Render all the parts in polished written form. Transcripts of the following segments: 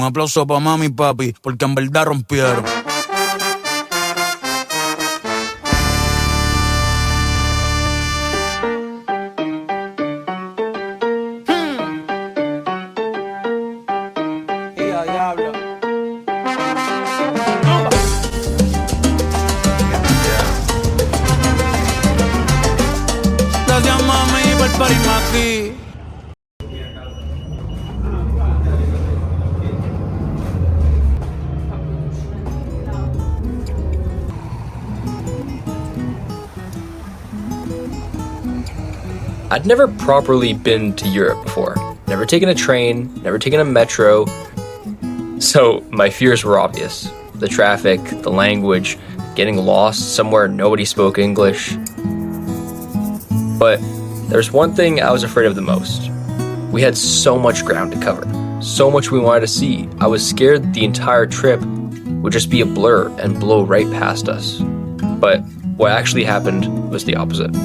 aplauso pa' mami y papi, porque en verdad rompieron. Gracias mami por parirme aquí. I'd never properly been to Europe before. Never taken a train, never taken a metro. So my fears were obvious. The traffic, the language, getting lost somewhere nobody spoke English. But there's one thing I was afraid of the most. We had so much ground to cover, so much we wanted to see. I was scared the entire trip would just be a blur and blow right past us. But what actually happened was the opposite.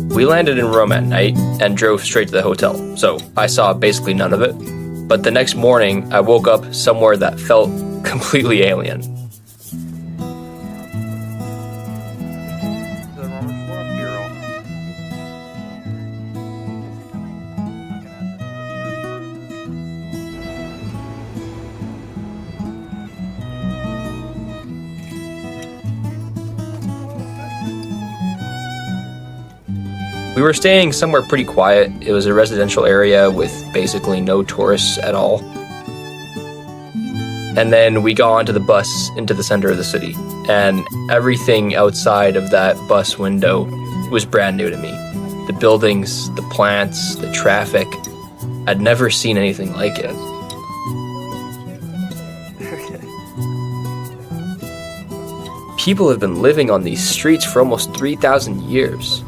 We landed in Rome at night and drove straight to the hotel, so I saw basically none of it. But the next morning, I woke up somewhere that felt completely alien. We were staying somewhere pretty quiet. It was a residential area with basically no tourists at all. And then we got onto the bus into the center of the city, and everything outside of that bus window was brand new to me. The buildings, the plants, the traffic. I'd never seen anything like it. People have been living on these streets for almost 3,000 years.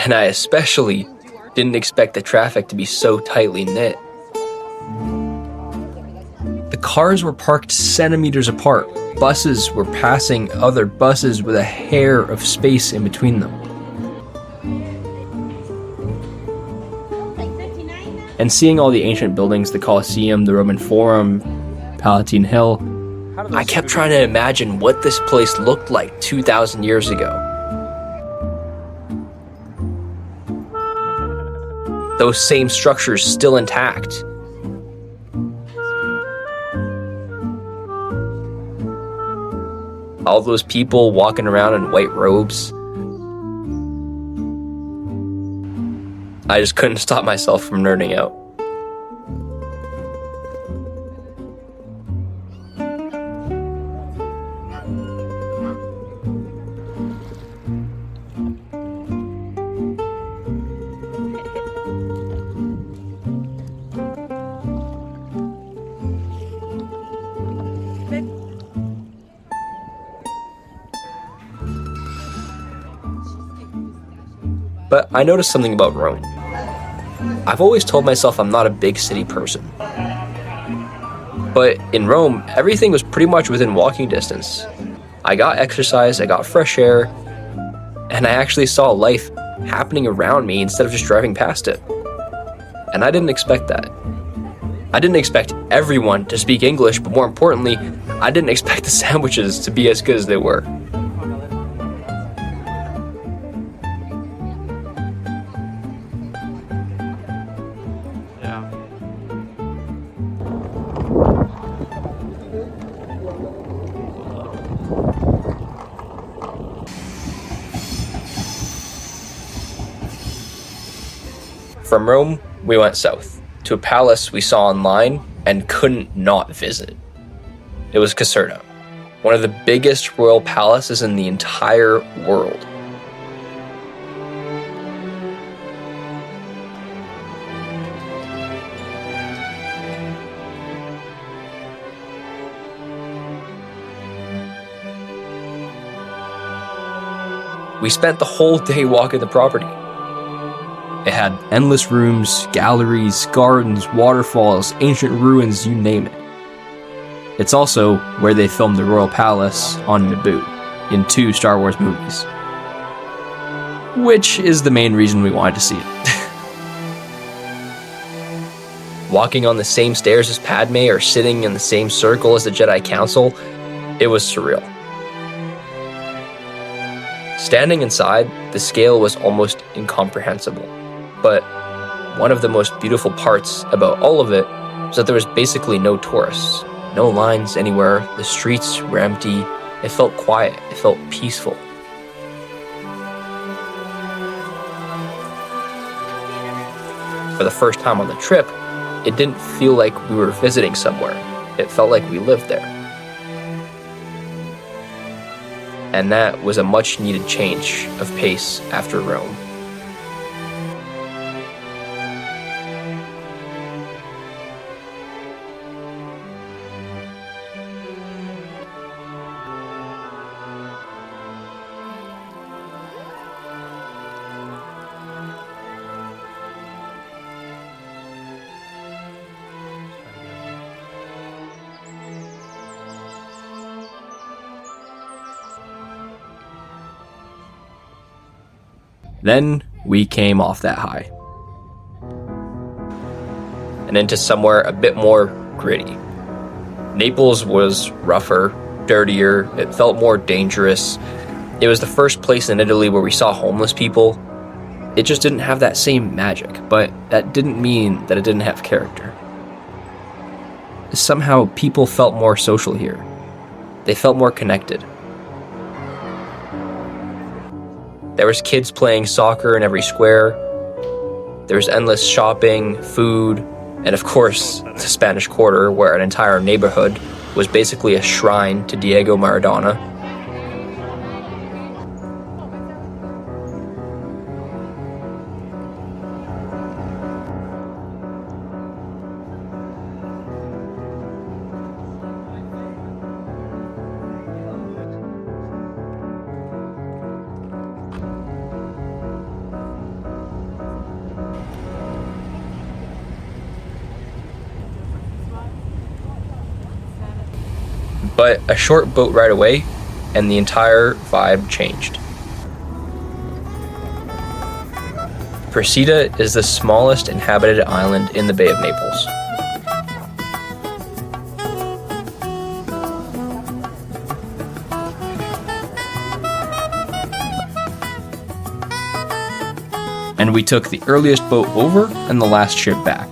And I especially didn't expect the traffic to be so tightly knit. The cars were parked centimeters apart. Buses were passing other buses with a hair of space in between them. And seeing all the ancient buildings, the Colosseum, the Roman Forum, Palatine Hill, I kept trying to imagine what this place looked like 2,000 years ago. Those same structures still intact. All those people walking around in white robes. I just couldn't stop myself from nerding out. But I noticed something about Rome. I've always told myself I'm not a big city person. But in Rome, everything was pretty much within walking distance. I got exercise, I got fresh air, and I actually saw life happening around me instead of just driving past it. And I didn't expect that. I didn't expect everyone to speak English, but more importantly, I didn't expect the sandwiches to be as good as they were. From Rome, we went south to a palace we saw online and couldn't not visit. It was Caserta, one of the biggest royal palaces in the entire world. We spent the whole day walking the property. It had endless rooms, galleries, gardens, waterfalls, ancient ruins, you name it. It's also where they filmed the Royal Palace on Naboo in 2 Star Wars movies. Which is the main reason we wanted to see it. Walking on the same stairs as Padme or sitting in the same circle as the Jedi Council, it was surreal. Standing inside, the scale was almost incomprehensible. But one of the most beautiful parts about all of it was that there was basically no tourists, no lines anywhere, the streets were empty, it felt quiet, it felt peaceful. For the first time on the trip, it didn't feel like we were visiting somewhere, it felt like we lived there. And that was a much needed change of pace after Rome. Then we came off that high and into somewhere a bit more gritty. Naples was rougher, dirtier, it felt more dangerous. It was the first place in Italy where we saw homeless people. It just didn't have that same magic, but that didn't mean that it didn't have character. Somehow people felt more social here. They felt more connected. There was kids playing soccer in every square. There was endless shopping, food, and of course, the Spanish Quarter, where an entire neighborhood was basically a shrine to Diego Maradona. But a short boat ride away, and the entire vibe changed. Procida is the smallest inhabited island in the Bay of Naples. And we took the earliest boat over and the last ship back.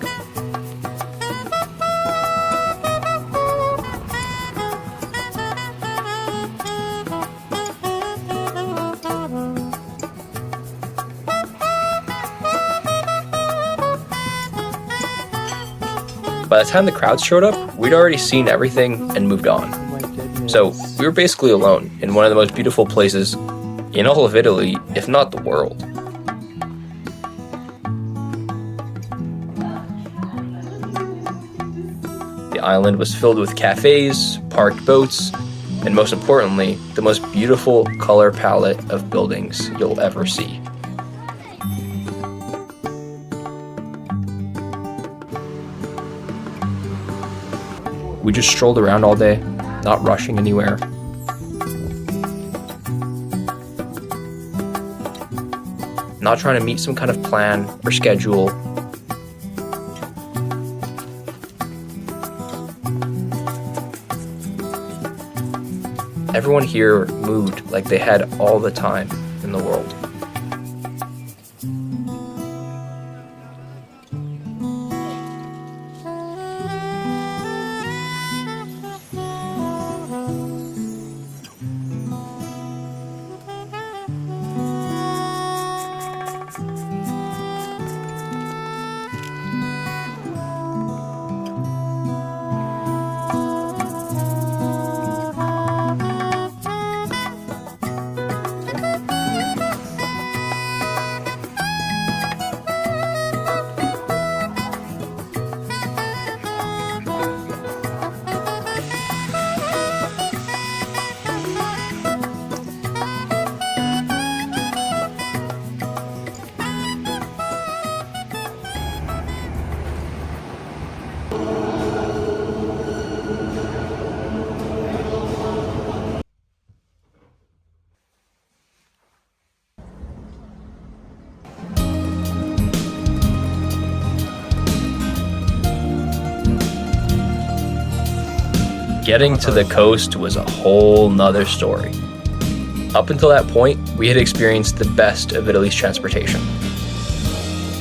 By the time the crowds showed up, we'd already seen everything and moved on. So we were basically alone in one of the most beautiful places in all of Italy, if not the world. The island was filled with cafes, parked boats, and most importantly, the most beautiful color palette of buildings you'll ever see. We just strolled around all day, not rushing anywhere. Not trying to meet some kind of plan or schedule. Everyone here moved like they had all the time in the world. Getting to the coast was a whole nother story. Up until that point, we had experienced the best of Italy's transportation.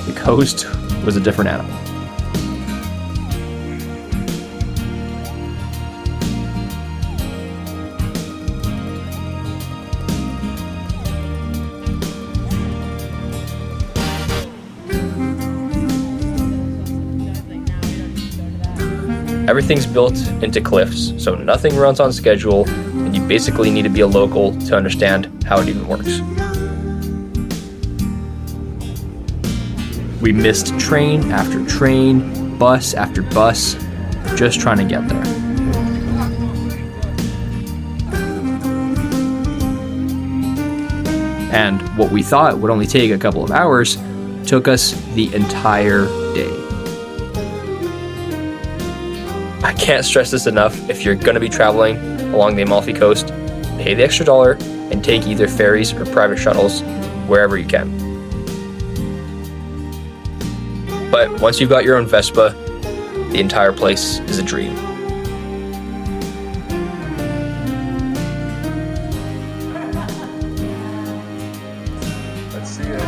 The coast was a different animal. Everything's built into cliffs, so nothing runs on schedule, and you basically need to be a local to understand how it even works. We missed train after train, bus after bus, just trying to get there. And what we thought would only take a couple of hours took us the entire day. I can't stress this enough. If you're going to be traveling along the Amalfi Coast, pay the extra $1 and take either ferries or private shuttles wherever you can. But once you've got your own Vespa, the entire place is a dream. Let's see it.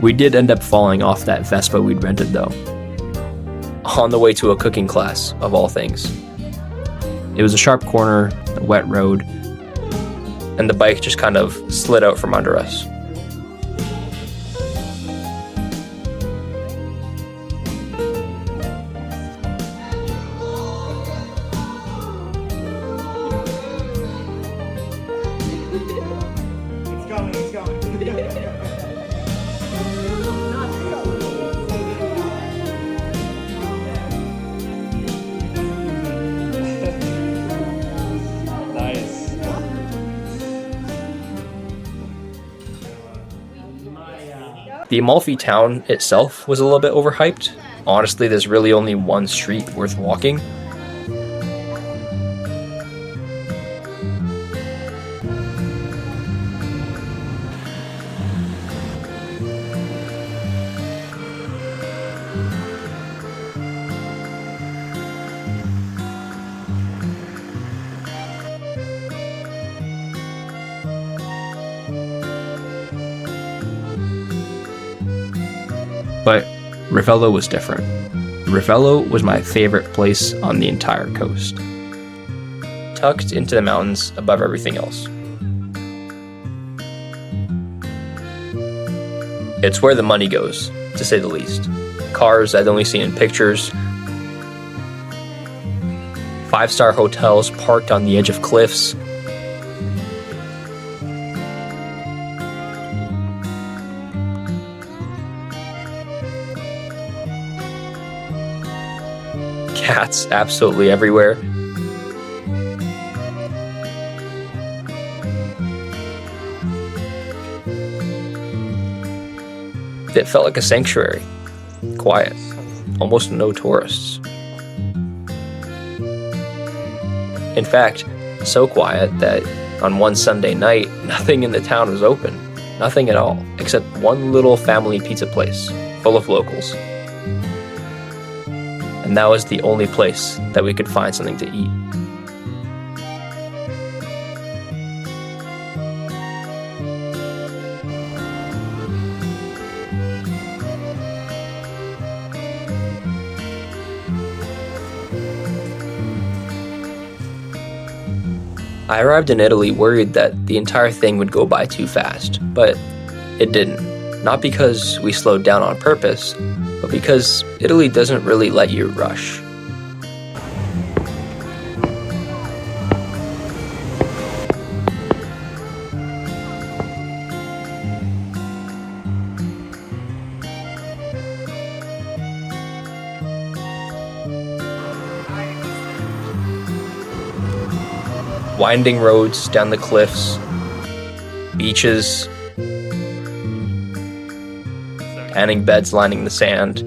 We did end up falling off that Vespa we'd rented though, on the way to a cooking class, of all things. It was a sharp corner, a wet road, and the bike just kind of slid out from under us. It's going. Nice. The Amalfi town itself was a little bit overhyped. Honestly, there's really only one street worth walking. But Ravello was different. Ravello was my favorite place on the entire coast, tucked into the mountains above everything else. It's where the money goes, to say the least. Cars I'd only seen in pictures, 5-star hotels parked on the edge of cliffs, cats absolutely everywhere. It felt like a sanctuary. Quiet. Almost no tourists. In fact, so quiet that on one Sunday night, nothing in the town was open. Nothing at all, except one little family pizza place full of locals. And that was the only place that we could find something to eat. I arrived in Italy worried that the entire thing would go by too fast, but it didn't. Not because we slowed down on purpose, but because Italy doesn't really let you rush. Winding roads down the cliffs, beaches, tanning beds lining the sand,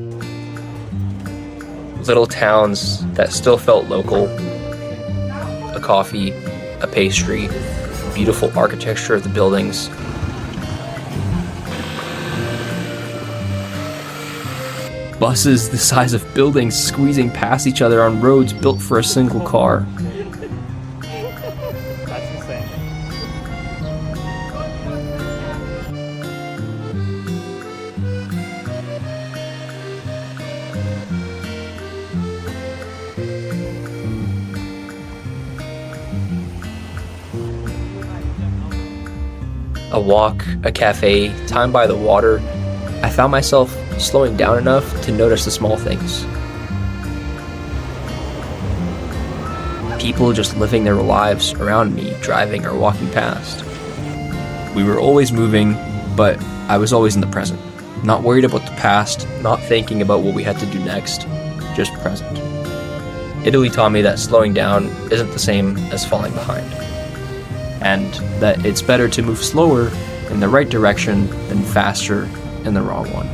little towns that still felt local, a coffee, a pastry, beautiful architecture of the buildings. Buses the size of buildings squeezing past each other on roads built for a single car. That's insane. A walk, a cafe, time by the water. I found myself slowing down enough to notice the small things. People just living their lives around me, driving or walking past. We were always moving, but I was always in the present. Not worried about the past, not thinking about what we had to do next, just present. Italy taught me that slowing down isn't the same as falling behind, and that it's better to move slower in the right direction than faster in the wrong one.